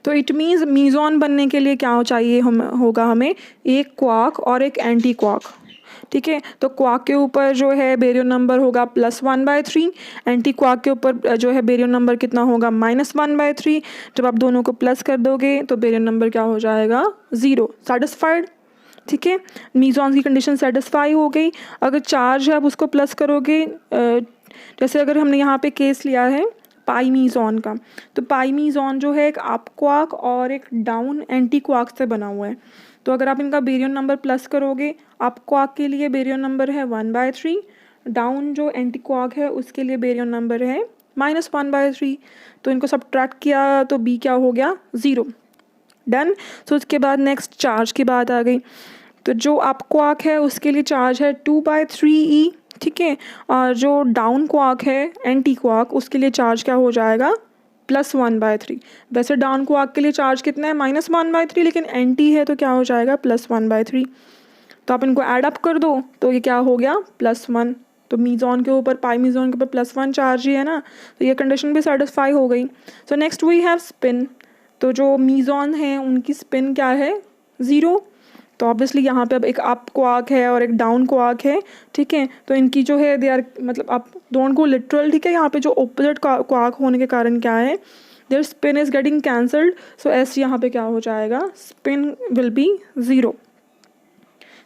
S1: तो इट मीन्स मीज़ॉन बनने के लिए क्या चाहिए होगा हमें, एक क्वार्क और एक एंटी क्वार्क। ठीक है, तो क्वार्क के ऊपर जो है बेरियन नंबर होगा +1/3, एंटी क्वार्क के ऊपर जो है बेरियन नंबर कितना होगा -1/3। जब आप दोनों को प्लस कर दोगे तो बेरियन नंबर क्या हो जाएगा 0। सेटिस्फाइड। ठीक है, मीज़ॉन की कंडीशन सेटिस्फाई हो गई। अगर चार्ज है आप उसको प्लस करोगे, जैसे अगर हमने यहाँ पे केस लिया है पाई मीज़ॉन का, तो पाई मीज़ॉन जो है एक अप क्वार्क और एक डाउन एंटी क्वार्क से बना हुआ है। तो अगर आप इनका बेरियन नंबर प्लस करोगे, अप क्वार्क के लिए बेरियन नंबर है 1/3, डाउन जो एंटी क्वार्क है उसके लिए बेरियन नंबर है -1/3। तो इनको सब्ट्रैक्ट किया तो बी क्या हो गया 0। डन। सो उसके बाद नेक्स्ट चार्ज की बात आ गई, तो जो अप क्वार्क है उसके लिए चार्ज है 2/3e, ठीक है, और जो डाउन क्वार्क है एंटी क्वार्क उसके लिए चार्ज क्या हो जाएगा, +1/3। वैसे डाउन क्वार्क के लिए चार्ज कितना है, -1/3, लेकिन एंटी है तो क्या हो जाएगा, +1/3। तो आप इनको ऐड अप कर दो तो ये क्या हो गया, +1। तो मीज़ॉन के ऊपर, पाई मीज़ॉन के ऊपर +1 चार्ज ही है ना, तो ये कंडीशन भी सेटिस्फाई हो गई। So next we have spin. तो जो मीज़ॉन है उनकी स्पिन क्या है, 0। तो ऑब्वियसली यहाँ पे अब एक अप क्वार्क है और एक डाउन क्वार्क है, ठीक है, तो इनकी जो है दे आर, मतलब आप डोंट गो लिटरल, ठीक है, यहाँ पे जो ऑपोजिट क्वार्क होने के कारण क्या है, there spin is getting cancelled, so S यहाँ पे क्या हो जाएगा, spin will be 0।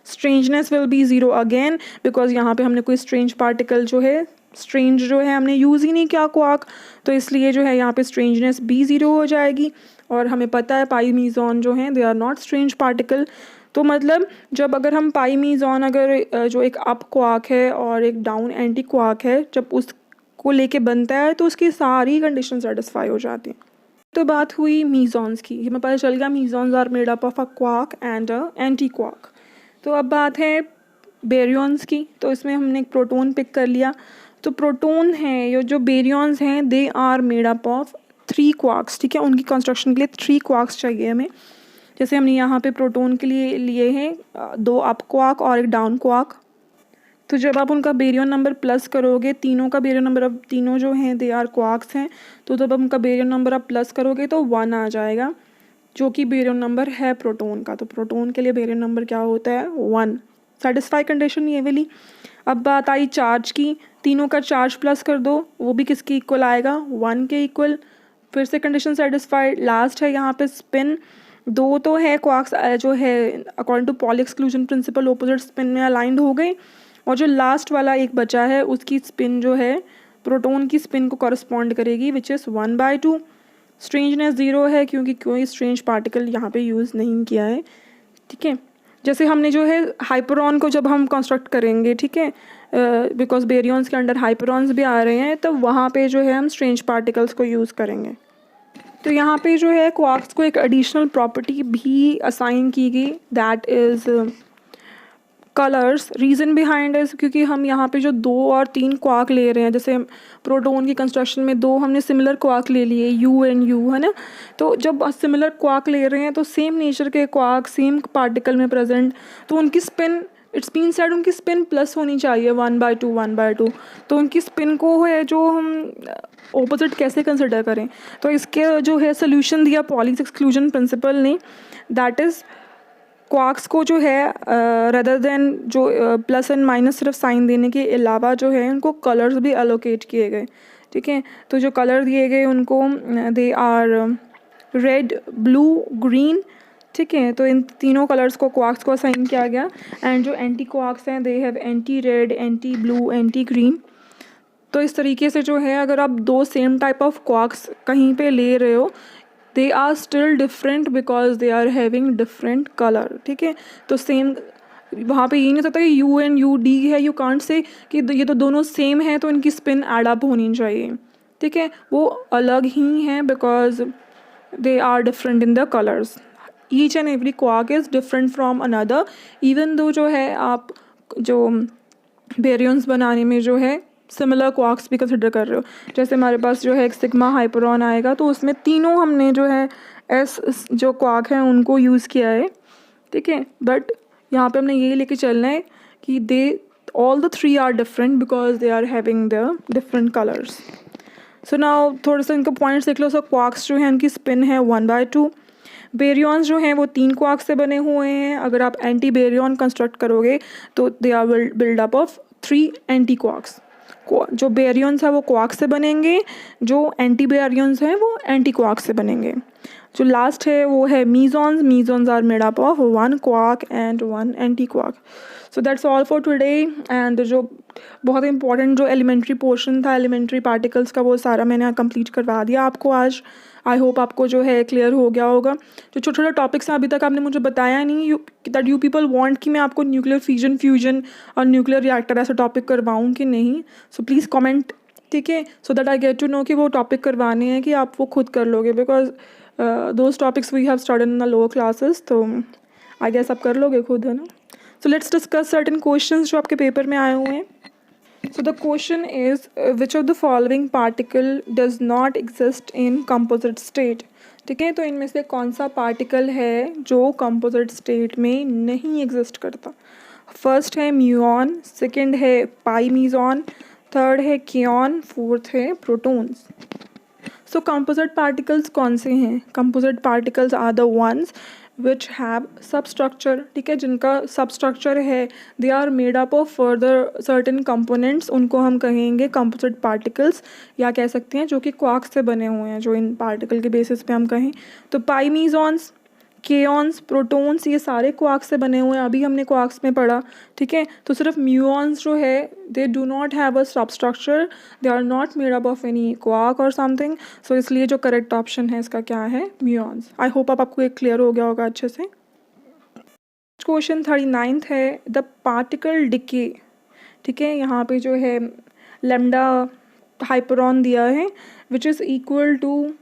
S1: Strangeness will be 0 again, because यहाँ पे हमने कोई स्ट्रेंज पार्टिकल जो है, स्ट्रेंज जो है हमने यूज़ ही नहीं किया क्वार्क, तो इसलिए जो है यहाँ पे स्ट्रेंजनेस भी 0 हो जाएगी। और हमें पता है पाई मीज़ॉन जो हैं they are not strange particle. तो मतलब जब अगर हम पाई मीज़ॉन, अगर जो एक अप क्वार्क है और एक डाउन एंटी क्वार्क है, जब उसको लेके बनता है तो उसकी सारी कंडीशन सेटिस्फाई हो जाती हैं। तो बात हुई मीज़ॉन्स की, हमें पता चल गया mesons are made up of a quark and a anti quark. तो अब बात है बेरियंस की, तो इसमें हमने एक प्रोटॉन पिक कर लिया। तो प्रोटॉन है, ये जो बेरियंस हैं they are made up of 3 quarks, ठीक है, उनकी कंस्ट्रक्शन के लिए 3 क्वार्क्स चाहिए हमें। जैसे हमने यहाँ पे प्रोटॉन के लिए लिए हैं 2 अप क्वार्क और एक डाउन क्वार्क। तो जब आप उनका बेरियन नंबर प्लस करोगे, तीनों का बेरियन नंबर, अब तीनों जो हैं दे आर क्वार्क्स हैं, तो जब आप उनका बेरियन नंबर आप प्लस करोगे तो 1 आ जाएगा, जो कि बेरियन नंबर है प्रोटॉन का। तो प्रोटॉन के लिए बेरियन नंबर क्या होता है, 1। सेटिस्फाई कंडीशन ये वाली। अब बात आई चार्ज की, तीनों का चार्ज प्लस कर दो, वो भी किसके इक्वल आएगा, 1 के इक्वल। फिर से कंडीशन सेटिस्फाइड। लास्ट है यहाँ पे स्पिन, 2 तो है क्वार्क्स जो है according to Pauli exclusion principle opposite spin में अलाइंड हो गए, और जो लास्ट वाला एक बचा है उसकी स्पिन जो है प्रोटॉन की स्पिन को कॉरस्पॉन्ड करेगी, विच इज़ 1/2। स्ट्रेंजनेस 0 है क्योंकि कोई स्ट्रेंज पार्टिकल यहाँ पे यूज़ नहीं किया है, ठीक है। जैसे हमने जो है हाइपरॉन को जब हम कंस्ट्रक्ट करेंगे, ठीक है, बिकॉज बेरियंस के अंडर हाइपरॉन्स भी आ रहे हैं, तो वहाँ पे जो है हम स्ट्रेंज पार्टिकल्स को यूज़ करेंगे। तो यहाँ पे जो है क्वार्क्स को एक एडिशनल प्रॉपर्टी भी असाइन की गई, that is colours. Reason behind is क्योंकि हम यहाँ पे जो 2 और 3 क्वार्क ले रहे हैं, जैसे प्रोटॉन की कंस्ट्रक्शन में 2 हमने सिमिलर क्वार्क ले लिए, यू एंड यू, है ना। तो जब सिमिलर क्वार्क ले रहे हैं तो सेम नेचर के क्वार्क सेम पार्टिकल में प्रेजेंट, तो उनकी स्पिन, इट्स मीन सेड उनकी स्पिन प्लस होनी चाहिए 1/2 1/2। तो उनकी स्पिन को है जो हम ऑपोजिट कैसे कंसिडर करें, तो इसके जो है सोल्यूशन दिया पॉली एक्सक्लूजन प्रिंसिपल ने, दैट इज़ क्वार्क्स को जो है रदर देन जो प्लस एंड माइनस सिर्फ साइन देने के अलावा जो है उनको कलर्स भी एलोकेट किए गए, ठीक है। तो जो कलर दिए गए उनको they are red, blue, green, ठीक है। तो इन तीनों कलर्स को क्वार्क्स को असाइन किया गया। एंड जो एंटी क्वार्क्स हैं they have anti red, anti blue, anti green. तो इस तरीके से जो है अगर आप 2 सेम टाइप ऑफ क्वार्क्स कहीं पे ले रहे हो, they are still different because they are having different colour, ठीक है। तो सेम वहाँ पे ये नहीं सकता कि यू एंड यू डी है, यू कांट से कि ये तो दोनों सेम है तो इनकी स्पिन एड अप होनी चाहिए, ठीक है, वो अलग ही हैं because they are different in the colours. Each and every quark is different from another, even though जो है आप जो बेरियंस बनाने में जो है सिमिलर क्वार्क्स भी कंसिडर कर रहे हो। जैसे हमारे पास जो है एक सिग्मा हाइपरॉन आएगा, तो उसमें तीनों हमने जो है एस जो क्वार्क हैं उनको यूज़ किया है, ठीक है। बट यहाँ पे हमने यही लेके चलना है कि they all the 3 are different because they are having the different colours. So now थोड़ा सा इनका पॉइंट्स देख लो। सो क्वार्क्स जो है उनकी स्पिन है 1/2। बेरियंस जो हैं वो 3 क्वार्क्स से बने हुए हैं। अगर आप एंटी बेरियन कंस्ट्रक्ट करोगे तो they are build up of 3 anti quarks. जो बेरियंस है वो क्वार्क्स से बनेंगे, जो एंटी बेरियंस हैं वो एंटी क्वार्क्स से बनेंगे। जो लास्ट है वो है mesons. Mesons are made up of 1 quark and 1 anti quark. So that's all for today. And जो बहुत इंपॉर्टेंट जो एलिमेंट्री पोर्शन था एलिमेंट्री पार्टिकल्स का, वो सारा मैंने कंप्लीट करवा दिया आपको आज। आई होप आपको जो है क्लियर हो गया होगा। जो छोटे छोटे टॉपिक्स हैं अभी तक आपने मुझे बताया नहीं, दैट यू पीपल वांट कि मैं आपको न्यूक्लियर फिजन, फ्यूजन और न्यूक्लियर रिएक्टर ऐसा टॉपिक करवाऊँ कि नहीं। सो प्लीज़ कमेंट, ठीक है, so that I get to know कि वो टॉपिक करवाने हैं कि आप वो खुद कर लोगे, because those topics we have studied in the lower classes. तो आई गेस आप कर लोगे खुद, है ना। So let's discuss certain questions जो आपके पेपर में आए हुए हैं. So the question is, which of the following particle does not exist in composite state? ठीक है, तो इनमें से कौन सा पार्टिकल है जो कंपोजिट स्टेट में नहीं एग्जिस्ट करता? फर्स्ट है म्यूऑन, सेकंड है पाई मीजॉन, थर्ड है केऑन, फोर्थ है प्रोटॉन्स. सो कंपोजिट पार्टिकल्स कौन से हैं? Composite particles are the ones which have substructure. ठीक है, जिनका सबस्ट्रक्चर है, they are made up of further certain components, उनको हम कहेंगे कंपोजिट पार्टिकल्स, या कह सकते हैं जो कि क्वार्क्स से बने हुए हैं, जो इन पार्टिकल के बेसिस पे हम कहें. तो पाई मीजॉन्स, केऑन्स, प्रोटॉन्स, ये सारे क्वार्क्स से बने हुए हैं. अभी हमने क्वार्क्स में पढ़ा. ठीक है, तो सिर्फ म्यूऑन्स जो है, they do not have a substructure, they are not made up of any quark और समथिंग. सो इसलिए जो करेक्ट ऑप्शन है इसका क्या है? म्यूऑन्स. आई होप आपको एक क्लियर हो गया होगा अच्छे से. क्वेश्चन 39 है, द पार्टिकल डिके. ठीक है, यहाँ पे जो है लैम्डा हाइपरॉन दिया है which is equal to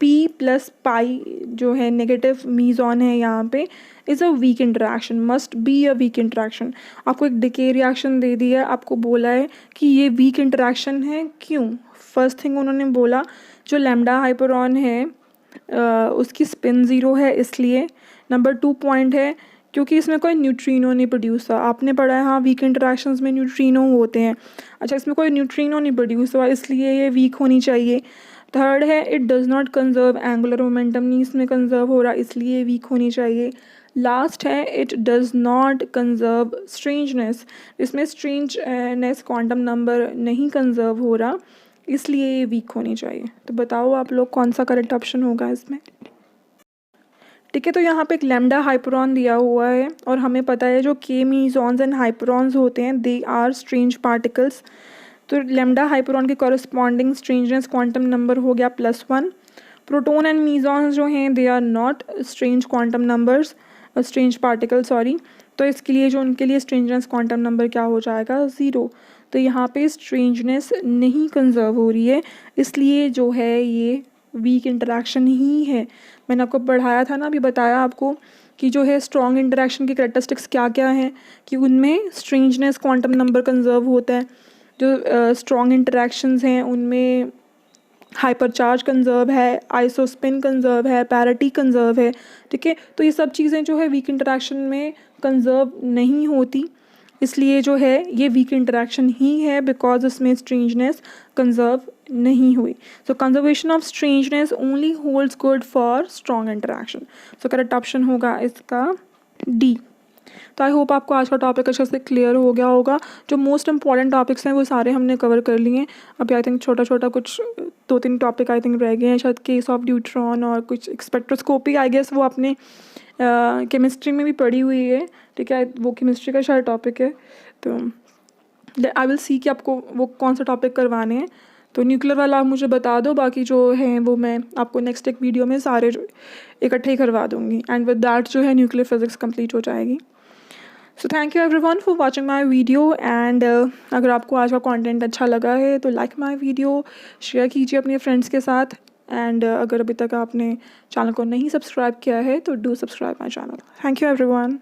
S1: P plus pi जो है नेगेटिव मीजॉन है यहाँ पे, is a weak interaction, must be a weak interaction. आपको एक डिके रिएक्शन दे दिया है, आपको बोला है कि ये वीक इंटरेक्शन है. क्यों? फर्स्ट थिंग उन्होंने बोला जो लैम्डा हाइपरॉन है उसकी स्पिन ज़ीरो है इसलिए. नंबर 2 पॉइंट है क्योंकि इसमें कोई न्यूट्रिनो नहीं प्रोड्यूस हुआ. आपने पढ़ा है हाँ, वीक इंटरेक्शंस में न्यूट्रिनो होते हैं. अच्छा, इसमें कोई न्यूट्रिनो नहीं प्रोड्यूस हुआ इसलिए ये वीक होनी चाहिए. थर्ड है it does not conserve angular momentum, नहीं इसमें कंजर्व हो रहा इसलिए वीक होनी चाहिए. लास्ट है it does not conserve strangeness, इसमें स्ट्रेंजनेस क्वांटम नंबर नहीं कंजर्व हो रहा इसलिए ये वीक होनी चाहिए. तो बताओ आप लोग कौन सा करेक्ट ऑप्शन होगा इसमें? ठीक है, तो यहाँ पे एक लैम्डा हाइपरॉन दिया हुआ है और हमें पता है जो के मीजॉन्स एंड हाइपरॉन्स होते हैं दे आर स्ट्रेंज पार्टिकल्स. तो लैम्डा हाइपरॉन के कॉरस्पॉन्डिंग स्ट्रेंजनेस क्वांटम नंबर हो गया +1. प्रोटॉन एंड मीजॉन्स जो हैं they are not strange quantum numbers, strange particle sorry. तो इसके लिए जो उनके लिए स्ट्रेंजनेस क्वांटम नंबर क्या हो जाएगा? 0. तो यहाँ पे स्ट्रेंजनेस नहीं कंजर्व हो रही है इसलिए जो है ये वीक इंटरेक्शन ही है. मैंने आपको पढ़ाया था ना, अभी बताया आपको कि जो है स्ट्रॉन्ग इंटरेक्शन की कैरेक्टरिस्टिक्स क्या क्या हैं, कि उनमें स्ट्रेंजनेस क्वांटम नंबर कंजर्व होता है. जो स्ट्रॉन्ग इंटरेक्शंस हैं उनमें हाइपरचार्ज कंजर्व है, आइसोस्पिन कंजर्व है, पैरिटी कंजर्व है. ठीक है, तो ये सब चीज़ें जो है वीक इंटरेक्शन में कंजर्व नहीं होती इसलिए जो है ये वीक इंटरेक्शन ही है बिकॉज इसमें स्ट्रेंजनेस कंजर्व नहीं हुई. So conservation of strangeness only holds good for strong interaction. So correct option होगा इसका डी. तो आई होप आपको आज का टॉपिक अच्छे से क्लियर हो गया होगा. जो मोस्ट इंपॉर्टेंट टॉपिक्स हैं वो सारे हमने कवर कर लिए हैं. अभी आई थिंक छोटा छोटा कुछ 2-3 टॉपिक आई थिंक रह गए हैं, शायद केस ऑफ ड्यूट्रॉन और कुछ स्पेक्ट्रोस्कोपी आई गेस वो अपने केमिस्ट्री में भी पढ़ी हुई है. ठीक है, वो केमिस्ट्री का शायद टॉपिक है. तो आई विल सी कि आपको वो कौन सा टॉपिक करवाने हैं. तो न्यूक्लियर वाला आप मुझे बता दो, बाकी जो हैं वो मैं आपको नेक्स्ट एक वीडियो में सारे इकट्ठे ही करवा दूँगी. एंड विद दैट जो है न्यूक्लियर फिजिक्स कंप्लीट हो जाएगी. So thank you everyone for watching my video. And अगर आपको आज का कंटेंट अच्छा लगा है तो लाइक माय वीडियो, शेयर कीजिए अपने फ्रेंड्स के साथ. एंड अगर अभी तक आपने चैनल को नहीं सब्सक्राइब किया है तो do subscribe my channel. Thank you everyone.